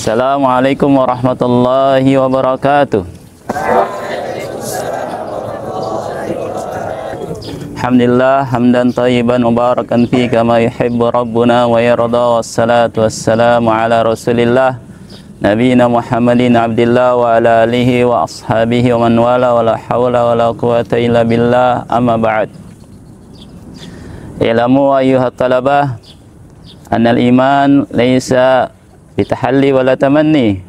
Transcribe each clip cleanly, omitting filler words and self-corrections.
Assalamualaikum warahmatullahi wabarakatuh. Alhamdulillah hamdan thayyiban mubarakan fi kama yuhibbu rabbuna wa yarda, wassalatu wassalamu ala rasulillah nabiyina Muhammadin abdillah wa ala alihi wa ashabihi wa man wala wa la hawla wa la quwata illa billah, amma ba'd. Ilamu ayyuhat talabah annal iman laysa bitahalli wa la tamanni,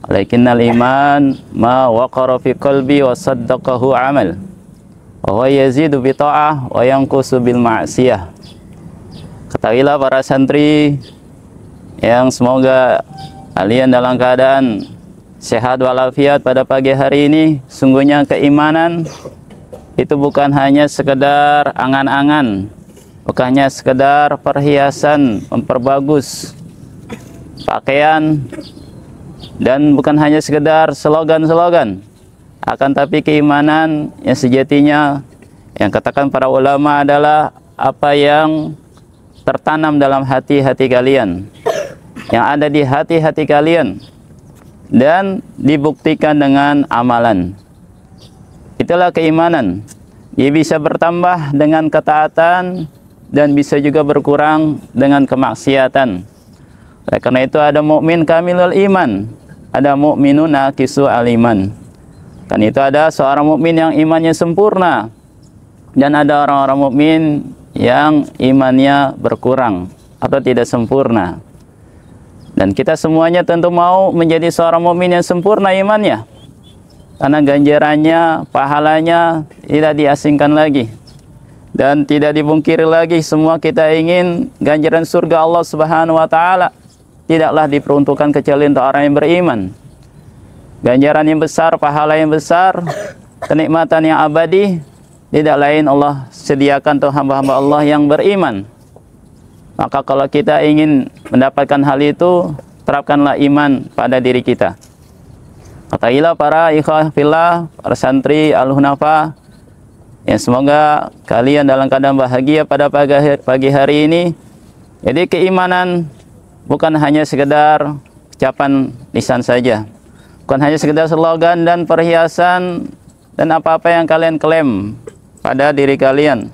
walakinnal iman ma waqara fi qalbi wa saddaqahu amal wa huwa yazidu bi ta'ah wa yanqusu bil ma'siyah. Ketahuilah para santri yang semoga kalian dalam keadaan sehat walafiat pada pagi hari ini. Sungguhnya keimanan itu bukan hanya sekedar angan-angan, bukan hanya sekedar perhiasan memperbagus pakaian, dan bukan hanya sekedar slogan-slogan, akan tapi keimanan yang sejatinya yang katakan para ulama adalah apa yang tertanam dalam hati-hati kalian, yang ada di hati-hati kalian dan dibuktikan dengan amalan. Itulah keimanan. Dia bisa bertambah dengan ketaatan dan bisa juga berkurang dengan kemaksiatan. Oleh karena itu ada mukmin kamilul iman, ada mukminun naqisu al-iman. Kan itu ada seorang mukmin yang imannya sempurna dan ada orang-orang mukmin yang imannya berkurang atau tidak sempurna. Dan kita semuanya tentu mau menjadi seorang mukmin yang sempurna imannya, karena ganjarannya, pahalanya tidak diasingkan lagi dan tidak dipungkiri lagi. Semua kita ingin ganjaran surga Allah Subhanahu wa taala tidaklah diperuntukkan kecuali untuk orang yang beriman. Ganjaran yang besar, pahala yang besar, kenikmatan yang abadi tidak lain Allah sediakan untuk hamba-hamba Allah yang beriman. Maka kalau kita ingin mendapatkan hal itu, terapkanlah iman pada diri kita. Katakanlah para ikhwah fillah, para santri Al-Hunafa, yang semoga kalian dalam keadaan bahagia pada pagi hari ini. Jadi keimanan bukan hanya sekedar ucapan lisan saja, bukan hanya sekedar slogan dan perhiasan dan apa-apa yang kalian klaim pada diri kalian.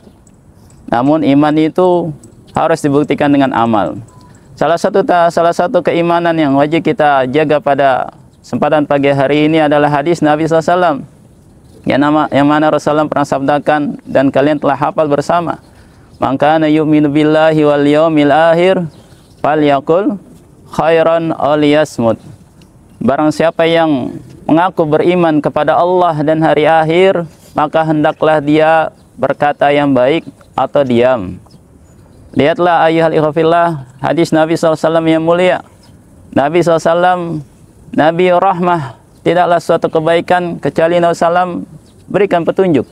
Namun iman itu harus dibuktikan dengan amal. Salah satu keimanan yang wajib kita jaga pada kesempatan pagi hari ini adalah hadis Nabi SAW yang mana Rasulullah pernah sabdakan dan kalian telah hafal bersama. Man kana yu'minu billahi wal yawmil akhir falyaqul khairan aw liyasmut. Barang siapa yang mengaku beriman kepada Allah dan hari akhir, maka hendaklah dia berkata yang baik atau diam. Lihatlah ayyuhal ikhwafillah hadis Nabi SAW yang mulia. Nabi SAW, Nabi rahmah, tidaklah suatu kebaikan kecuali Nabi SAW berikan petunjuk,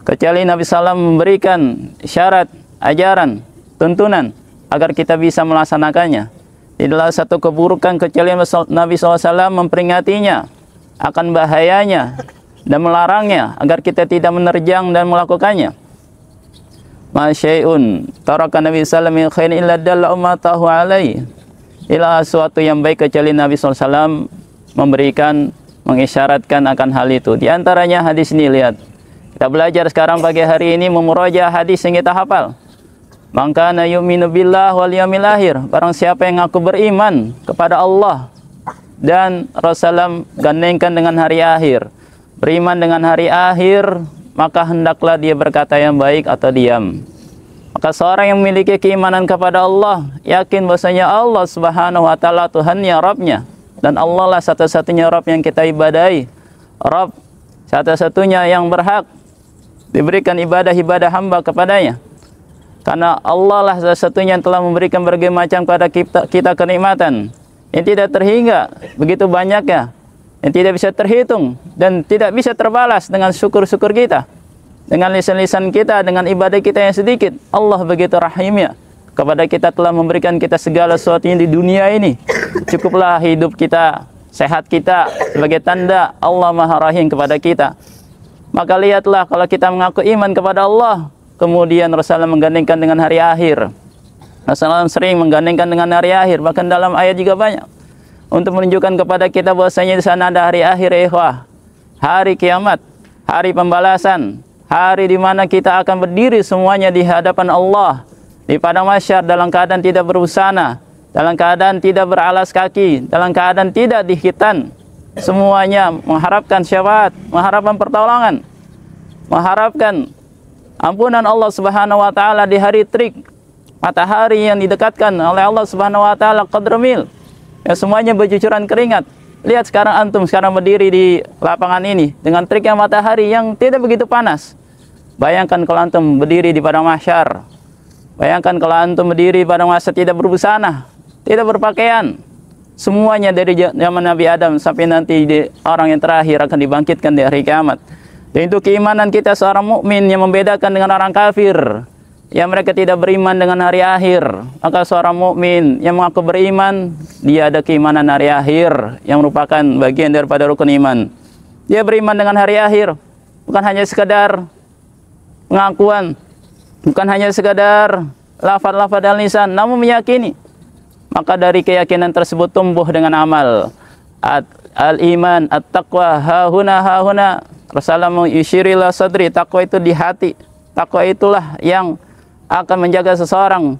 kecuali Nabi SAW memberikan syarat, ajaran, tuntunan agar kita bisa melaksanakannya. Tidaklah satu keburukan kecuali Nabi SAW memperingatinya akan bahayanya dan melarangnya agar kita tidak menerjang dan melakukannya. Ma syai'un taraka Nabi sallallahu alaihi wasallam illa dalla ummatahu alaihi. Ila suatu yang baik kecuali Nabi SAW memberikan, mengisyaratkan akan hal itu. Di antaranya hadis ini, lihat. Kita belajar sekarang pagi hari ini memuraja hadis yang kita hafal. Man kana yu'minu billah wal yawmil akhir. Barang siapa yang ngaku beriman kepada Allah dan Rasulullah gandengkan dengan hari akhir, beriman dengan hari akhir, maka hendaklah dia berkata yang baik atau diam. Maka seorang yang memiliki keimanan kepada Allah, yakin bahwasanya Allah Subhanahu wa taala Tuhannya, Rabbnya, dan Allah lah satu-satunya Rabb yang kita ibadahi, Rabb satu-satunya yang berhak diberikan ibadah hamba kepadanya. Karena Allah lah satu-satunya yang telah memberikan berbagai macam kepada kita kenikmatan yang tidak terhingga, begitu banyaknya, yang tidak bisa terhitung dan tidak bisa terbalas dengan syukur-syukur kita, dengan lisan-lisan kita, dengan ibadah kita yang sedikit. Allah begitu rahimnya kepada kita, telah memberikan kita segala sesuatunya di dunia ini. Cukuplah hidup kita, sehat kita sebagai tanda Allah Maha Rahim kepada kita. Maka lihatlah kalau kita mengaku iman kepada Allah, kemudian Rasulullah menggandengkan dengan hari akhir. Rasulullah sering menggandengkan dengan hari akhir, bahkan dalam ayat juga banyak. untuk menunjukkan kepada kita bahwasanya di sana ada hari akhir, ikhwah, hari kiamat, hari pembalasan, hari di mana kita akan berdiri semuanya di hadapan Allah di padang mahsyar dalam keadaan tidak berbusana, dalam keadaan tidak beralas kaki, dalam keadaan tidak dihitan. Semuanya mengharapkan syafaat, mengharapkan pertolongan, mengharapkan ampunan Allah Subhanahu wa taala di hari terik, matahari yang didekatkan oleh Allah Subhanahu wa taala qadra mil. Ya, semuanya bercucuran keringat. Lihat sekarang antum sekarang berdiri di lapangan ini dengan teriknya matahari yang tidak begitu panas. Bayangkan kalau antum berdiri di padang mahsyar. Bayangkan kalau antum berdiri pada masa tidak berbusana, tidak berpakaian. Semuanya dari zaman Nabi Adam sampai nanti orang yang terakhir akan dibangkitkan di hari kiamat. Dan itu keimanan kita seorang mukmin yang membedakan dengan orang kafir yang mereka tidak beriman dengan hari akhir. Maka seorang mukmin yang mengaku beriman, dia ada keimanan hari akhir yang merupakan bagian daripada rukun iman. Dia beriman dengan hari akhir, bukan hanya sekadar pengakuan, bukan hanya sekadar lafaz-lafaz dan lisan, namun meyakini. Maka dari keyakinan tersebut tumbuh dengan amal. Al-iman, at-taqwa, hahuna. Rasulullah mengisyirilah sadri, takwa itu di hati. Takwa itulah yang akan menjaga seseorang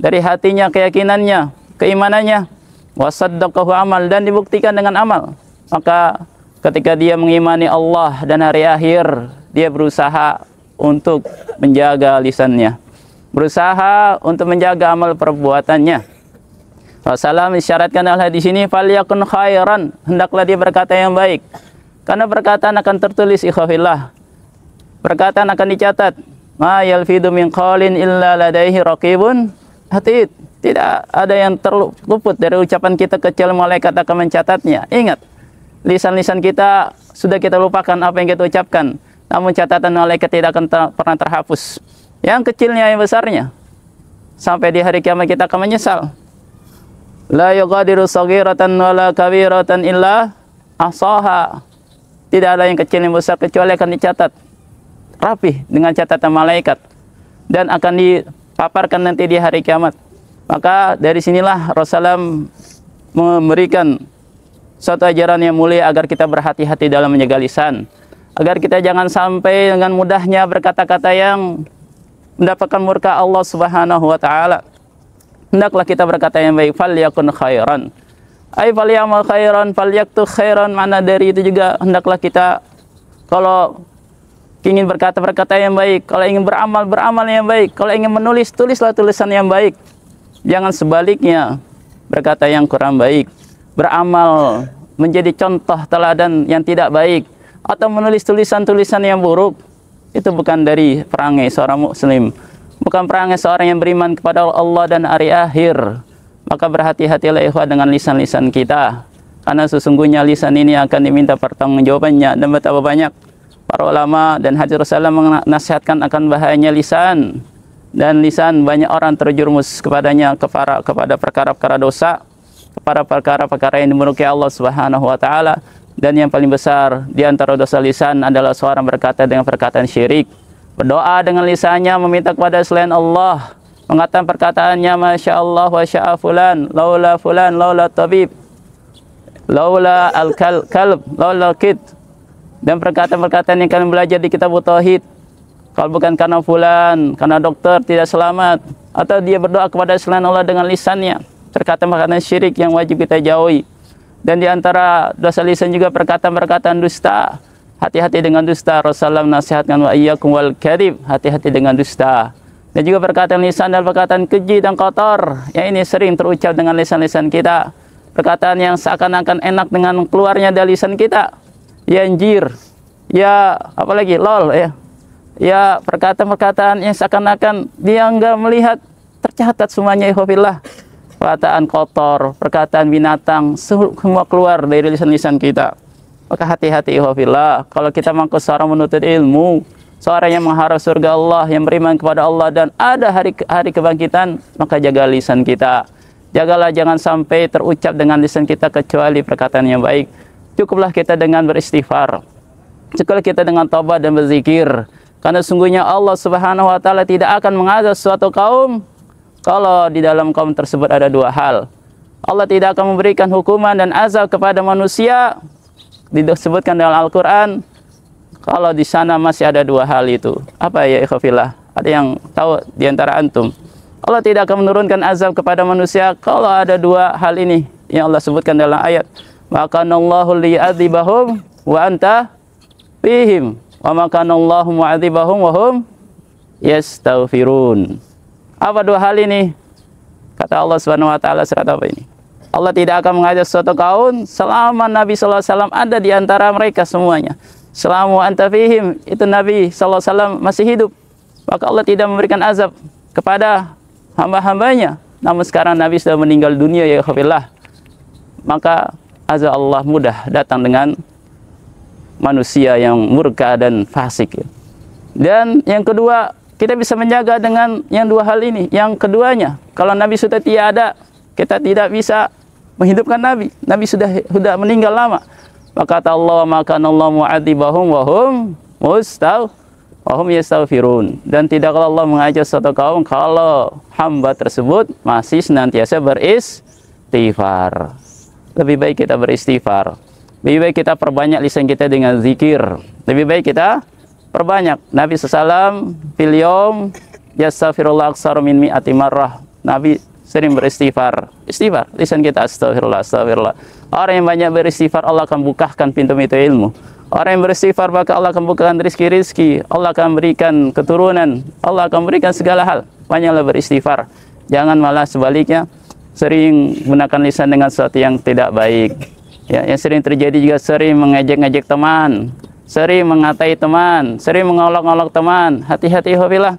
dari hatinya, keyakinannya, keimanannya. Wasaddaqahu amal, dan dibuktikan dengan amal. Maka ketika dia mengimani Allah dan hari akhir, dia berusaha untuk menjaga lisannya, berusaha untuk menjaga amal perbuatannya. Rasulullah mensyaratkan hal di sini, falyakun khairan, hendaklah dia berkata yang baik, karena perkataan akan tertulis, ikhwafillah, perkataan akan dicatat. Ma yalfidu min qaulin illa ladaihi raqibun atid. Tidak ada yang terluput dari ucapan kita kecuali malaikat akan mencatatnya. Ingat, lisan-lisan kita sudah kita lupakan apa yang kita ucapkan, namun catatan malaikat tidak akan pernah terhapus. Yang kecilnya, yang besarnya. Sampai di hari kiamat kita akan menyesal. La yughadiru saghiratan wala kabiratan illa ahsaha. Tidak ada yang kecil yang besar kecuali akan dicatat rapih dengan catatan malaikat dan akan dipaparkan nanti di hari kiamat. Maka dari sinilah Rasulullah memberikan suatu ajaran yang mulia agar kita berhati-hati dalam menjaga lisan, agar kita jangan sampai dengan mudahnya berkata-kata yang mendapatkan murka Allah Subhanahu wa taala. Hendaklah kita berkata yang baik, falyakun khairan. Ai falyamal khairan, falyaktu khairan. Mana dari itu juga hendaklah kita kalau ingin berkata yang baik, kalau ingin beramal yang baik, kalau ingin menulis, tulislah tulisan yang baik. Jangan sebaliknya, berkata yang kurang baik, beramal menjadi contoh teladan yang tidak baik, atau menulis tulisan-tulisan yang buruk. Itu bukan dari perangai seorang muslim, bukan perangai seorang yang beriman kepada Allah dan hari akhir. Maka berhati-hatilah ikhwah dengan lisan-lisan kita, karena sesungguhnya lisan ini akan diminta pertanggungjawabannya. Dan betapa banyak para ulama dan hadis Rasulullah menasihatkan akan bahayanya lisan. Dan lisan banyak orang terjerumus kepadanya kepada perkara-perkara dosa, kepada perkara-perkara yang dimurkai Allah Subhanahu wa taala. Dan yang paling besar di antara dosa lisan adalah seorang berkata dengan perkataan syirik, berdoa dengan lisannya meminta kepada selain Allah, mengatakan perkataannya masya Allah wa sya'a fulan, laula tabib, laula al-kalb, laula kid. Dan perkataan-perkataan yang kalian belajar di kitab tauhid, kalau bukan karena fulan, karena dokter tidak selamat, atau dia berdoa kepada selain Allah dengan lisannya, perkataan-perkataan syirik yang wajib kita jauhi. Dan di antara dosa lisan juga perkataan-perkataan dusta. Hati-hati dengan dusta. Rasulullah menasihatkan wa iyyakum wal kadhib, hati-hati dengan dusta. Dan juga perkataan lisan dan perkataan keji dan kotor, yang ini sering terucap dengan lisan-lisan kita. Perkataan yang seakan-akan enak dengan keluarnya dari lisan kita. Ya anjir, ya apalagi lol ya. Ya perkataan-perkataan yang seakan-akan dia enggak melihat, tercatat semuanya ikhwafillah. Perkataan kotor, perkataan binatang, semua keluar dari lisan-lisan kita. Maka hati-hati ikhwafillah, kalau kita mampu seorang menuntut ilmu, seorang yang mengharap surga Allah, yang beriman kepada Allah dan ada hari kebangkitan, maka jaga lisan kita. Jagalah jangan sampai terucap dengan lisan kita kecuali perkataan yang baik. Cukuplah kita dengan beristighfar, cukuplah kita dengan taubat dan berzikir. Karena sungguhnya Allah Subhanahu wa taala tidak akan mengazab suatu kaum kalau di dalam kaum tersebut ada dua hal. Allah tidak akan memberikan hukuman dan azab kepada manusia, disebutkan dalam Al-Quran, kalau di sana masih ada dua hal itu. Apa ya ikhwafillah? Ada yang tahu di antara antum? Allah tidak akan menurunkan azab kepada manusia kalau ada dua hal ini yang Allah sebutkan dalam ayat. Makanallahu liya'adzibahum wa anta fihim wa makanallahu mu'adzibahum wa hum yastaghfirun. Apa dua hal ini? Kata Allah Subhanahu wa taala surat apa ini? Allah tidak akan mengajak suatu kaum selama Nabi sallallahu alaihi wasallam ada di antara mereka semuanya. Selama anta fihim, itu Nabi sallallahu alaihi wasallam masih hidup. Maka Allah tidak memberikan azab kepada hamba-hambanya. Namun sekarang Nabi sudah meninggal dunia ya ikhwafillah, maka azab Allah mudah datang dengan manusia yang murka dan fasik. Dan yang kedua, kita bisa menjaga dengan yang dua hal ini. Yang keduanya, kalau Nabi sudah tiada, kita tidak bisa menghidupkan Nabi. Nabi sudah meninggal lama. Maka kata Allah, maka Allah mu'adzibahum wa hum yastaghfirun. Dan tidaklah Allah mengajak suatu kaum kalau hamba tersebut masih senantiasa beristighfar. Lebih baik kita beristighfar. Lebih baik kita perbanyak lisan kita dengan zikir. Lebih baik kita perbanyak. Nabi SAW fil yawm yastaghfirullah aksar min mi'ati marrah. Nabi sering beristighfar. Istighfar, lisan kita astagfirullah, astagfirullah. Orang yang banyak beristighfar, Allah akan bukakan pintu-pintu ilmu. Orang yang beristighfar, maka Allah akan bukakan rizki-rizki. Allah akan berikan keturunan. Allah akan berikan segala hal. Banyaklah beristighfar. Jangan malah sebaliknya sering gunakan lisan dengan sesuatu yang tidak baik. Ya, yang sering terjadi juga sering mengejek-ngejek teman, sering mengatai teman, sering mengolok-olok teman. Hati-hati hobilah.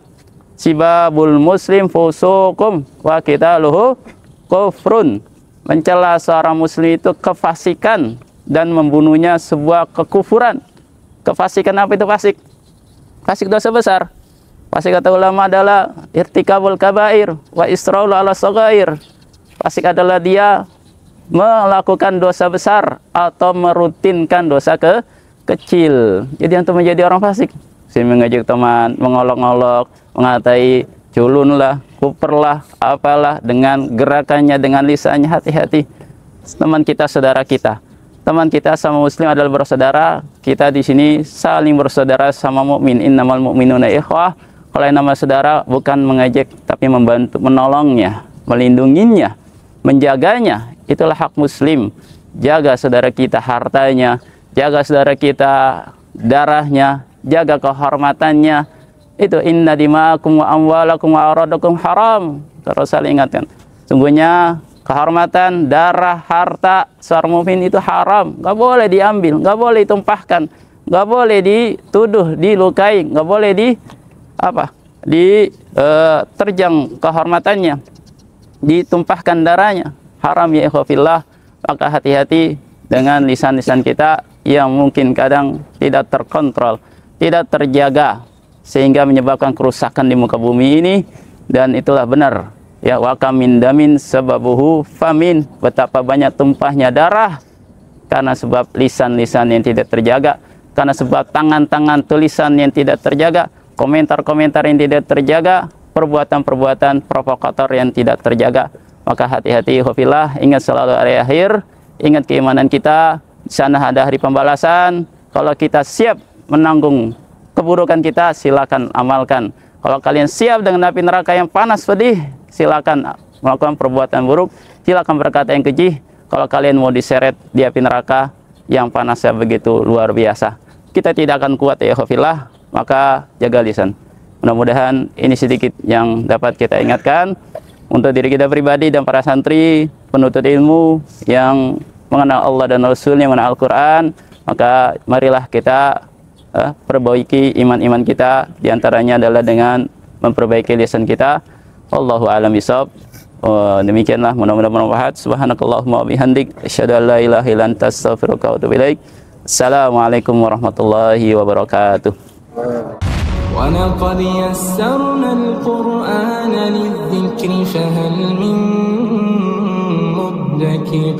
Sibabul muslim fusukum wa qitaluhu kufrun. Mencela seorang muslim itu kefasikan dan membunuhnya sebuah kekufuran. Kefasikan apa itu fasik? Fasik dosa besar. Fasik kata ulama adalah irtikabul kabair wa isra'ul ala shaghair. Fasik adalah dia melakukan dosa besar atau merutinkan dosa kecil. Jadi untuk menjadi orang fasik, saya mengajak teman, mengolok-olok, mengatai, culun lah, kuper lah, apalah, dengan gerakannya, dengan lisannya. Hati-hati. Teman kita, saudara kita. Teman kita sama muslim adalah bersaudara. Kita di sini saling bersaudara sama mukmin. Innamal mu'minuna ikhwah. Kalau yang nama saudara bukan mengajak, tapi membantu, menolongnya, melindunginya, menjaganya. Itulah hak muslim. Jaga saudara kita hartanya, jaga saudara kita darahnya, jaga kehormatannya. Itu inna dima'akum wa amwalakum wa aradakum haram. Terus saling ingatkan. Sungguhnya kehormatan, darah, harta seorang mukmin itu haram. Nggak boleh diambil, nggak boleh ditumpahkan, nggak boleh dituduh, dilukai, nggak boleh terjang kehormatannya, ditumpahkan darahnya. Haram ya ikhwafillah. Maka hati-hati dengan lisan-lisan kita yang mungkin kadang tidak terkontrol, tidak terjaga, sehingga menyebabkan kerusakan di muka bumi ini. Dan itulah benar ya, wa kam min damin sababuhu famin. Betapa banyak tumpahnya darah karena sebab lisan-lisan yang tidak terjaga, karena sebab tangan-tangan tulisan yang tidak terjaga, komentar-komentar yang tidak terjaga, perbuatan-perbuatan provokator yang tidak terjaga. Maka hati-hati ikhwafillah, ingat selalu hari akhir, ingat keimanan kita, di sana ada hari pembalasan. Kalau kita siap menanggung keburukan kita, silakan amalkan. Kalau kalian siap dengan api neraka yang panas pedih, silakan melakukan perbuatan buruk, silakan berkata yang keji. Kalau kalian mau diseret di api neraka yang panasnya begitu luar biasa, kita tidak akan kuat ya ikhwafillah. Maka jaga lisan. Mudah-mudahan ini sedikit yang dapat kita ingatkan untuk diri kita pribadi dan para santri penuntut ilmu yang mengenal Allah dan Rasul-Nya, mengenal Al-Quran. Maka marilah kita perbaiki iman-iman kita. Di antaranya adalah dengan memperbaiki lisan kita. Wallahu a'lam bishawab. Demikianlah, mudah-mudahan bermanfaat. Subhanakallahumma wa bihamdik, asyhadu an la ilaha illa anta, astaghfiruka wa atubu ilaik. Assalamualaikum warahmatullahi wabarakatuh. ولقد يسرنا القرآن للذكر فهل من مدكر